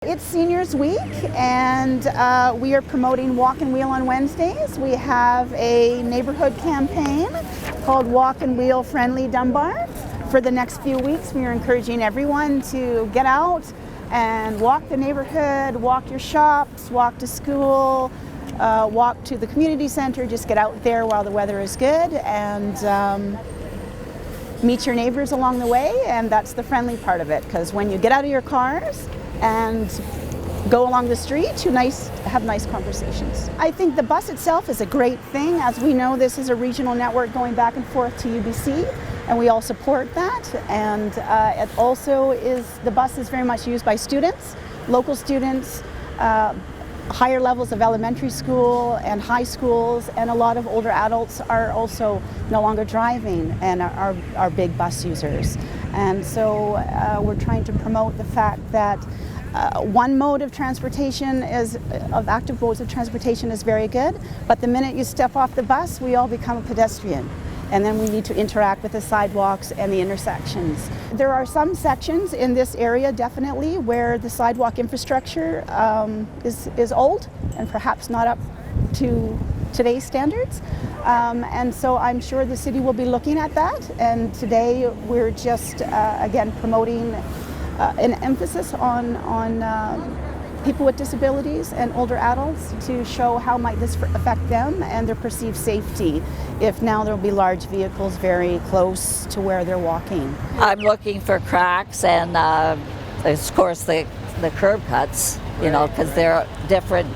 It's Seniors Week, and we are promoting Walk and Wheel on Wednesdays. We have a neighborhood campaign called Walk and Wheel Friendly Dunbar. For the next few weeks, we are encouraging everyone to get out and walk the neighborhood, walk your shops, walk to school, walk to the community center. Just get out there while the weather is good and meet your neighbors along the way, and that's the friendly part of it, because when you get out of your cars and go along the street, you have nice conversations. I think the bus itself is a great thing. As we know, this is a regional network going back and forth to UBC, and we all support that. And it also the bus is very much used by students, local students, higher levels of elementary school and high schools, and a lot of older adults are also no longer driving and are big bus users. And so we're trying to promote the fact that one mode of transportation of active modes of transportation is very good, but the minute you step off the bus, we all become a pedestrian. And then we need to interact with the sidewalks and the intersections. There are some sections in this area, definitely, where the sidewalk infrastructure is old and perhaps not up to today's standards. And so I'm sure the city will be looking at that. And today we're just, again, promoting an emphasis on people with disabilities and older adults to show how might this affect them and their perceived safety if now there will be large vehicles very close to where they're walking. I'm looking for cracks and of course the curb cuts, you know, because they're different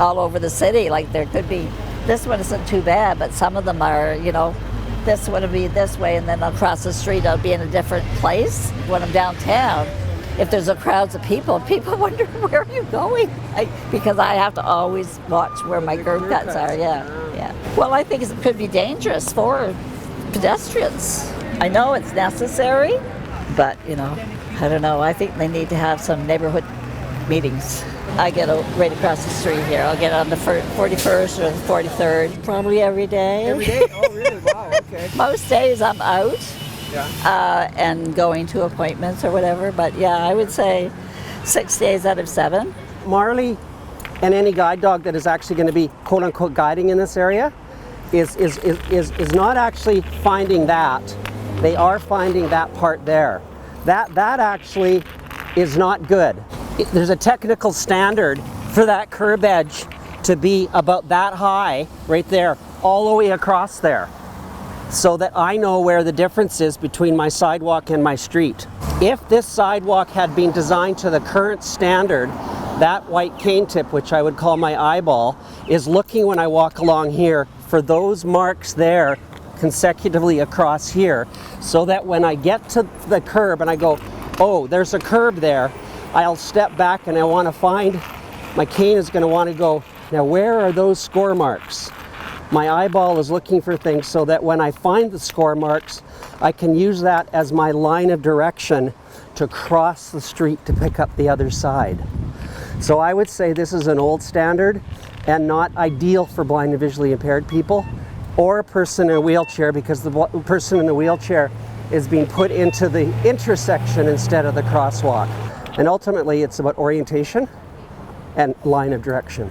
all over the city. Like there could be, this one isn't too bad, but some of them are, you know, this one will be this way and then across the street I'll be in a different place. When I'm downtown, if there's a crowds of people wonder, where are you going? Because I have to always watch where my curb cuts are, yeah. Well, I think it could be dangerous for pedestrians. I know it's necessary, but, you know, I don't know. I think they need to have some neighborhood meetings. I get right across the street here. I'll get on the 41st or the 43rd, probably every day. Every day? Oh, really? Wow, okay. Most days I'm out. Yeah. And going to appointments or whatever, but yeah, I would say 6 days out of 7. Marley and any guide dog that is actually going to be quote unquote guiding in this area is not actually finding that. They are finding that part there. That actually is not good. There's a technical standard for that curb edge to be about that high right there, all the way across there, so that I know where the difference is between my sidewalk and my street. If this sidewalk had been designed to the current standard, that white cane tip, which I would call my eyeball, is looking when I walk along here for those marks there consecutively across here, so that when I get to the curb and I go, oh, there's a curb there, I'll step back and I want to find, my cane is going to want to go, now where are those score marks? My eyeball is looking for things so that when I find the score marks, I can use that as my line of direction to cross the street to pick up the other side. So I would say this is an old standard and not ideal for blind and visually impaired people or a person in a wheelchair, because the person in the wheelchair is being put into the intersection instead of the crosswalk. And ultimately it's about orientation and line of direction.